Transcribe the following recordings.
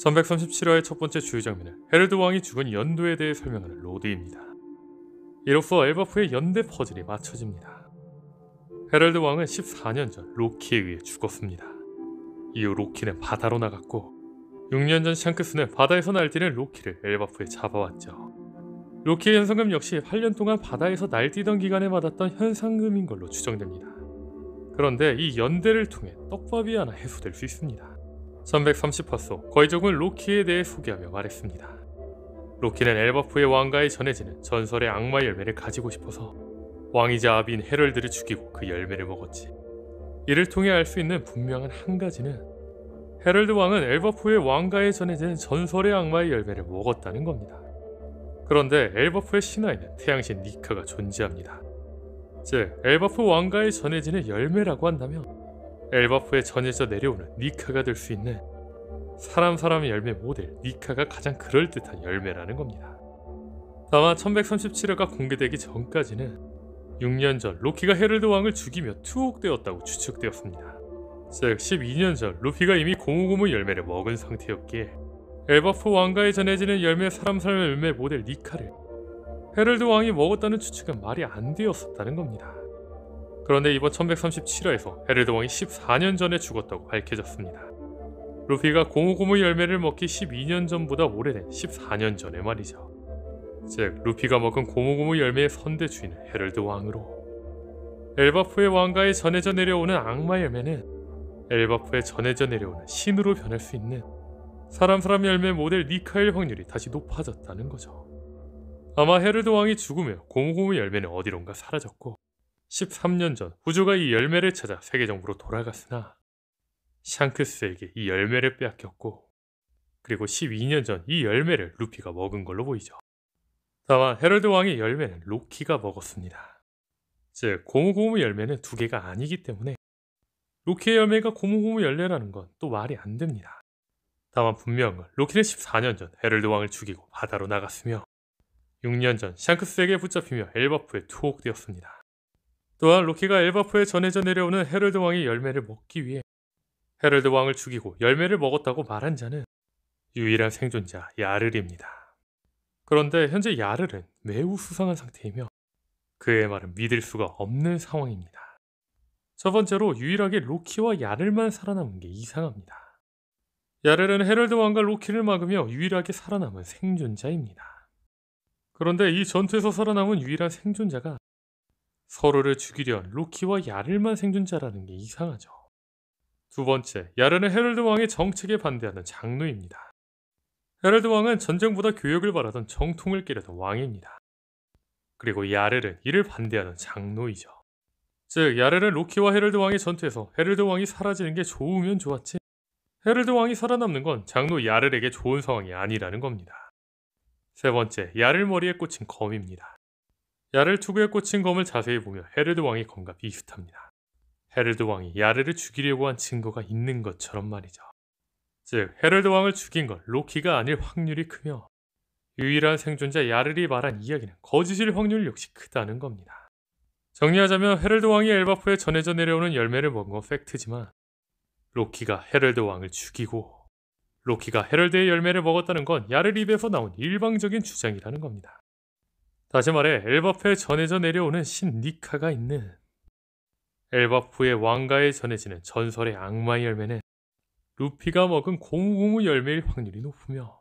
1137화의 첫 번째 주요 장면은 헤럴드 왕이 죽은 연도에 대해 설명하는 로드입니다. 이로써 엘바프의 연대 퍼즐이 맞춰집니다. 헤럴드 왕은 14년 전 로키에 의해 죽었습니다. 이후 로키는 바다로 나갔고 6년 전 샹크스는 바다에서 날뛰는 로키를 엘바프에 잡아왔죠. 로키의 현상금 역시 8년 동안 바다에서 날뛰던 기간에 받았던 현상금인 걸로 추정됩니다. 그런데 이 연대를 통해 떡밥이 하나 해소될 수 있습니다. 1130화 속 거의족은 로키에 대해 소개하며 말했습니다. 로키는 엘바프의 왕가에 전해지는 전설의 악마 열매를 가지고 싶어서 왕이자 아비인 헤럴드를 죽이고 그 열매를 먹었지. 이를 통해 알 수 있는 분명한 한 가지는 헤럴드 왕은 엘바프의 왕가에 전해지는 전설의 악마의 열매를 먹었다는 겁니다. 그런데 엘바프의 신화에는 태양신 니카가 존재합니다. 즉 엘바프 왕가에 전해지는 열매라고 한다면 엘바프에 전해져 내려오는 니카가 될 수 있는 사람 열매 모델 니카가 가장 그럴듯한 열매라는 겁니다. 다만 1137화가 공개되기 전까지는 6년 전 로키가 헤럴드 왕을 죽이며 투옥되었다고 추측되었습니다. 즉 12년 전 루피가 이미 고무고무 열매를 먹은 상태였기에 엘바프 왕가에 전해지는 열매 사람 열매 모델 니카를 헤럴드 왕이 먹었다는 추측은 말이 안 되었었다는 겁니다. 그런데 이번 1137화에서 헤럴드 왕이 14년 전에 죽었다고 밝혀졌습니다. 루피가 고무고무 열매를 먹기 12년 전보다 오래된 14년 전에 말이죠. 즉 루피가 먹은 고무고무 열매의 선대 주인은 헤럴드 왕으로 엘바프의 왕가에 전해져 내려오는 악마 열매는 엘바프에 전해져 내려오는 신으로 변할 수 있는 사람 열매 모델 니카일 확률이 다시 높아졌다는 거죠. 아마 헤럴드 왕이 죽으며 고무고무 열매는 어디론가 사라졌고 13년 전 후조가 이 열매를 찾아 세계 정부로 돌아갔으나 샹크스에게 이 열매를 빼앗겼고 그리고 12년 전 이 열매를 루피가 먹은 걸로 보이죠. 다만 헤럴드 왕의 열매는 로키가 먹었습니다. 즉 고무고무 열매는 두 개가 아니기 때문에 로키의 열매가 고무고무 열매라는 건 또 말이 안 됩니다. 다만 분명한 건 로키는 14년 전 헤럴드 왕을 죽이고 바다로 나갔으며 6년 전 샹크스에게 붙잡히며 엘바프에 투옥되었습니다. 또한 로키가 엘바프에 전해져 내려오는 헤럴드 왕의 열매를 먹기 위해 헤럴드 왕을 죽이고 열매를 먹었다고 말한 자는 유일한 생존자 야를입니다. 그런데 현재 야를은 매우 수상한 상태이며 그의 말은 믿을 수가 없는 상황입니다. 첫 번째로 유일하게 로키와 야를만 살아남은 게 이상합니다. 야를은 헤럴드 왕과 로키를 막으며 유일하게 살아남은 생존자입니다. 그런데 이 전투에서 살아남은 유일한 생존자가 서로를 죽이려 한 로키와 야를만 생존자라는 게 이상하죠. 두 번째, 야르는 헤럴드 왕의 정책에 반대하는 장로입니다. 헤럴드 왕은 전쟁보다 교역을 바라던 정통을 깨려던 왕입니다. 그리고 야르는 이를 반대하는 장로이죠. 즉 야르는 로키와 헤럴드 왕의 전투에서 헤럴드 왕이 사라지는 게 좋으면 좋았지 헤럴드 왕이 살아남는 건 장로 야르에게 좋은 상황이 아니라는 겁니다. 세 번째, 야르 머리에 꽂힌 검입니다. 야르 투구에 꽂힌 검을 자세히 보면 헤럴드 왕의 검과 비슷합니다. 헤럴드 왕이 야르를 죽이려고 한 증거가 있는 것처럼 말이죠. 즉 헤럴드 왕을 죽인 건 로키가 아닐 확률이 크며 유일한 생존자 야르이 말한 이야기는 거짓일 확률 역시 크다는 겁니다. 정리하자면 헤럴드 왕이 엘바프에 전해져 내려오는 열매를 먹은 건 팩트지만 로키가 헤럴드 왕을 죽이고 로키가 헤럴드의 열매를 먹었다는 건 야르 입에서 나온 일방적인 주장이라는 겁니다. 다시 말해 엘바프에 전해져 내려오는 신 니카가 있는 엘바프의 왕가에 전해지는 전설의 악마의 열매는 루피가 먹은 고무고무 열매일 확률이 높으며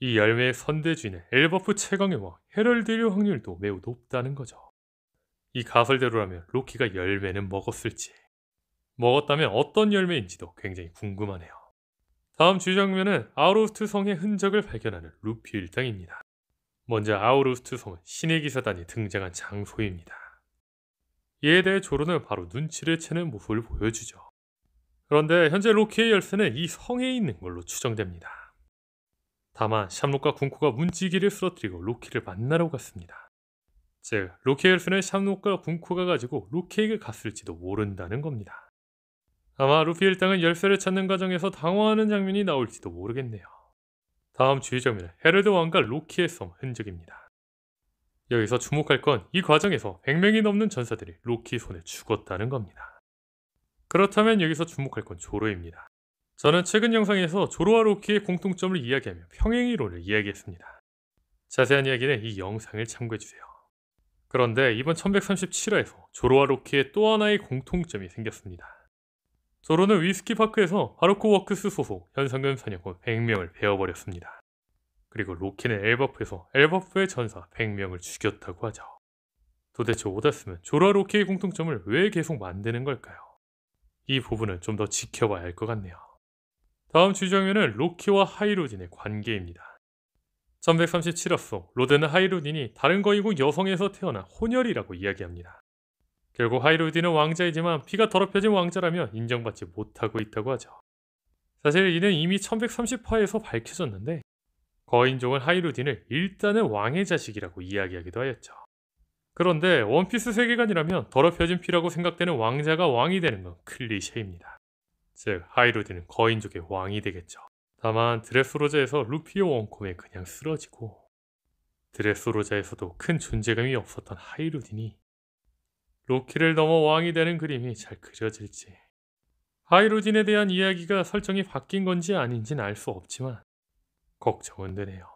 이 열매의 선대주인은 엘바프 최강의 왕 헤럴드일 확률도 매우 높다는 거죠. 이 가설대로라면 로키가 열매는 먹었을지 먹었다면 어떤 열매인지도 굉장히 궁금하네요. 다음 주요 장면은 아우루스트 성의 흔적을 발견하는 루피 일당입니다. 먼저 아우루스트 성은 신의 기사단이 등장한 장소입니다. 이에 대해 조로는 바로 눈치를 채는 모습을 보여주죠. 그런데 현재 로키의 열쇠는 이 성에 있는 걸로 추정됩니다. 다만 샴록과 군코가 문지기를 쓰러뜨리고 로키를 만나러 갔습니다. 즉 로키의 열쇠는 샴록과 군코가 가지고 로키에게 갔을지도 모른다는 겁니다. 아마 루피 일당은 열쇠를 찾는 과정에서 당황하는 장면이 나올지도 모르겠네요. 다음 주요 장면은 헤럴드 왕과 로키의 썸 흔적입니다. 여기서 주목할 건 이 과정에서 100명이 넘는 전사들이 로키 손에 죽었다는 겁니다. 그렇다면 여기서 주목할 건 조로입니다. 저는 최근 영상에서 조로와 로키의 공통점을 이야기하며 평행이론을 이야기했습니다. 자세한 이야기는 이 영상을 참고해주세요. 그런데 이번 1137화에서 조로와 로키의 또 하나의 공통점이 생겼습니다. 조로는 위스키 파크에서 바로크 워크스 소속 현상금 사냥꾼 100명을 베어버렸습니다. 그리고 로키는 엘버프에서 엘버프의 전사 100명을 죽였다고 하죠. 도대체 오다스는 조로와 로키의 공통점을 왜 계속 만드는 걸까요? 이 부분은 좀 더 지켜봐야 할 것 같네요. 다음 주장면은 로키와 하이루딘의 관계입니다. 1137화 속 로드는 하이루딘이 다른 거인국 여성에서 태어난 혼혈이라고 이야기합니다. 결국 하이루딘은 왕자이지만 피가 더럽혀진 왕자라며 인정받지 못하고 있다고 하죠. 사실 이는 이미 1130화에서 밝혀졌는데 거인종은 하이루딘을 일단은 왕의 자식이라고 이야기하기도 하였죠. 그런데 원피스 세계관이라면 더럽혀진 피라고 생각되는 왕자가 왕이 되는 건 클리셰입니다. 즉 하이루딘은 거인족의 왕이 되겠죠. 다만 드레스로자에서 루피오 원콤에 그냥 쓰러지고 드레스로자에서도 큰 존재감이 없었던 하이루딘이 로키를 넘어 왕이 되는 그림이 잘 그려질지, 하이루딘에 대한 이야기가 설정이 바뀐 건지 아닌지는 알 수 없지만 걱정은 되네요.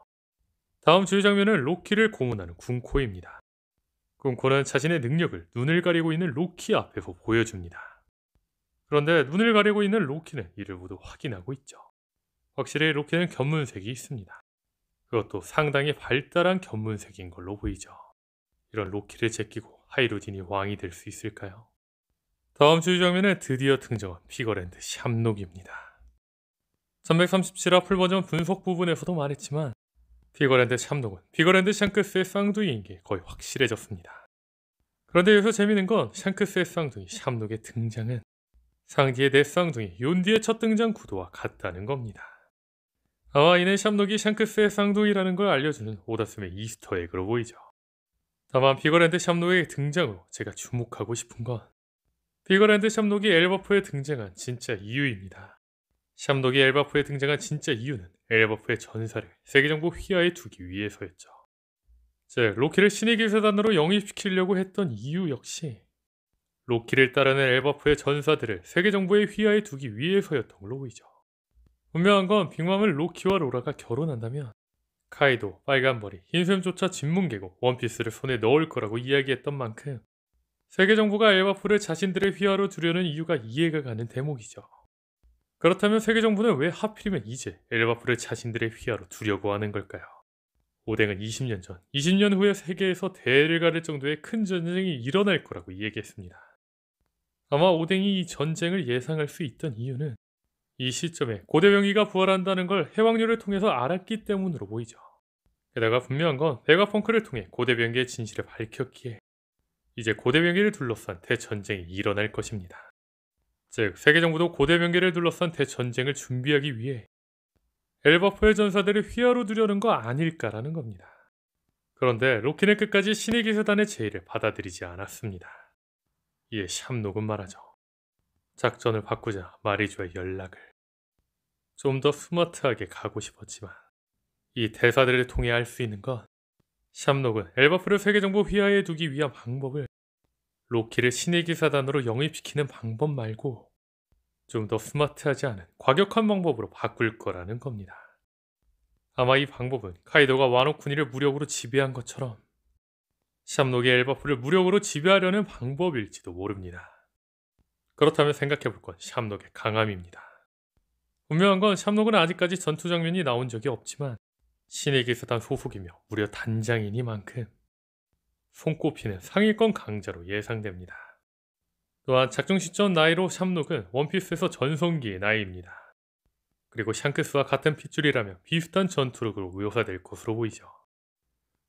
다음 주요 장면은 로키를 고문하는 군코입니다. 군코는 자신의 능력을 눈을 가리고 있는 로키 앞에서 보여줍니다. 그런데 눈을 가리고 있는 로키는 이를 모두 확인하고 있죠. 확실히 로키는 견문색이 있습니다. 그것도 상당히 발달한 견문색인 걸로 보이죠. 이런 로키를 제끼고 하이루딘이 왕이 될 수 있을까요? 다음 주 장면은 드디어 등장한 피거랜드 샴록입니다. 1137화 풀버전 분석 부분에서도 말했지만 피거랜드 샴록은 피거랜드 샹크스의 쌍둥이인 게 거의 확실해졌습니다. 그런데 여기서 재미있는 건 샹크스의 쌍둥이 샴록의 등장은 상디의 내 쌍둥이 욘디의 첫 등장 구도와 같다는 겁니다. 아마 이는 샴록이 샹크스의 쌍둥이라는 걸 알려주는 오다스의 이스터에그로 보이죠. 다만 피거랜드 샴록의 등장으로 제가 주목하고 싶은 건 피거랜드 샴록이 엘버프에 등장한 진짜 이유입니다. 샴록이 엘버프에 등장한 진짜 이유는 엘버프의 전사를 세계정보 휘하에 두기 위해서였죠. 즉 로키를 신의 기사단으로 영입시키려고 했던 이유 역시 로키를 따르는 엘버프의 전사들을 세계정보의 휘하에 두기 위해서였던 걸로 보이죠. 분명한 건 빅맘을 로키와 로라가 결혼한다면 카이도, 빨간머리, 흰샘조차 진문계고 원피스를 손에 넣을 거라고 이야기했던 만큼 세계정보가 엘버프를 자신들의 휘하로 두려는 이유가 이해가 가는 대목이죠. 그렇다면 세계정보는 왜 하필이면 이제 엘버프를 자신들의 휘하로 두려고 하는 걸까요? 오뎅은 20년 전, 20년 후에 세계에서 대를 가를 정도의 큰 전쟁이 일어날 거라고 이야기했습니다. 아마 오뎅이 이 전쟁을 예상할 수 있던 이유는 이 시점에 고대병기가 부활한다는 걸 해왕료를 통해서 알았기 때문으로 보이죠. 게다가 분명한 건 베가펑크를 통해 고대병기의 진실을 밝혔기에 이제 고대병기를 둘러싼 대전쟁이 일어날 것입니다. 즉 세계정부도 고대병기를 둘러싼 대전쟁을 준비하기 위해 엘버프의 전사들을 휘하로 두려는 거 아닐까라는 겁니다. 그런데 로키는 끝까지 신의 기사단의 제의를 받아들이지 않았습니다. 이에 샴록은 말하죠. 작전을 바꾸자 마리주와 연락을. 좀 더 스마트하게 가고 싶었지만 이 대사들을 통해 알 수 있는 건 샴록은 엘버프를 세계정보 휘하에 두기 위한 방법을 로키를 신의 기사단으로 영입시키는 방법 말고 좀 더 스마트하지 않은 과격한 방법으로 바꿀 거라는 겁니다. 아마 이 방법은 카이도가 와노쿠니를 무력으로 지배한 것처럼 샴록이 엘버프를 무력으로 지배하려는 방법일지도 모릅니다. 그렇다면 생각해볼 건 샴록의 강함입니다. 분명한 건 샴록은 아직까지 전투 장면이 나온 적이 없지만 신의 기사단 소속이며 무려 단장이니만큼 손꼽히는 상위권 강자로 예상됩니다. 또한 작중 시점 나이로 샴록은 원피스에서 전성기의 나이입니다. 그리고 샹크스와 같은 핏줄이라며 비슷한 전투력으로 묘사될 것으로 보이죠.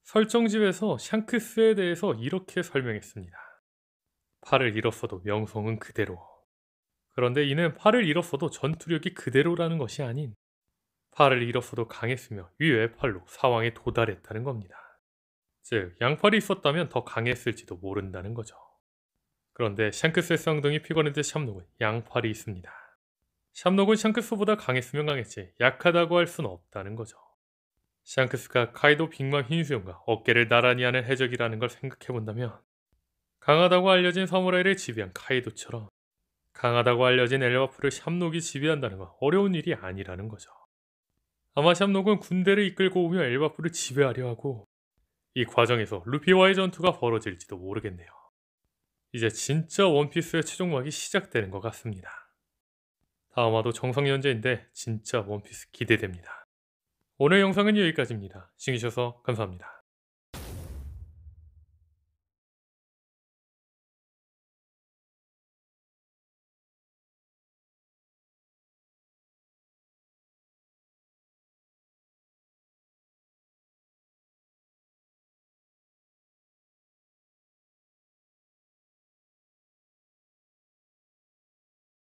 설정집에서 샹크스에 대해서 이렇게 설명했습니다. 팔을 잃었어도 명성은 그대로. 그런데 이는 팔을 잃었어도 전투력이 그대로라는 것이 아닌 팔을 잃었어도 강했으며 위 외팔로 사왕에 도달했다는 겁니다. 즉 양팔이 있었다면 더 강했을지도 모른다는 거죠. 그런데 샹크스의 쌍둥이 피거랜드 샴록은 양팔이 있습니다. 샴록은 샹크스보다 강했으면 강했지 약하다고 할 수는 없다는 거죠. 샹크스가 카이도 빅맘 흰수염과 어깨를 나란히 하는 해적이라는 걸 생각해본다면 강하다고 알려진 사무라이를 지배한 카이도처럼 강하다고 알려진 엘바프를 샵록이 지배한다는 건 어려운 일이 아니라는 거죠. 아마 샵록은 군대를 이끌고 오며 엘바프를 지배하려 하고 이 과정에서 루피와의 전투가 벌어질지도 모르겠네요. 이제 진짜 원피스의 최종막이 시작되는 것 같습니다. 다음 화도 정상연재인데 진짜 원피스 기대됩니다. 오늘 영상은 여기까지입니다. 시청해주셔서 감사합니다.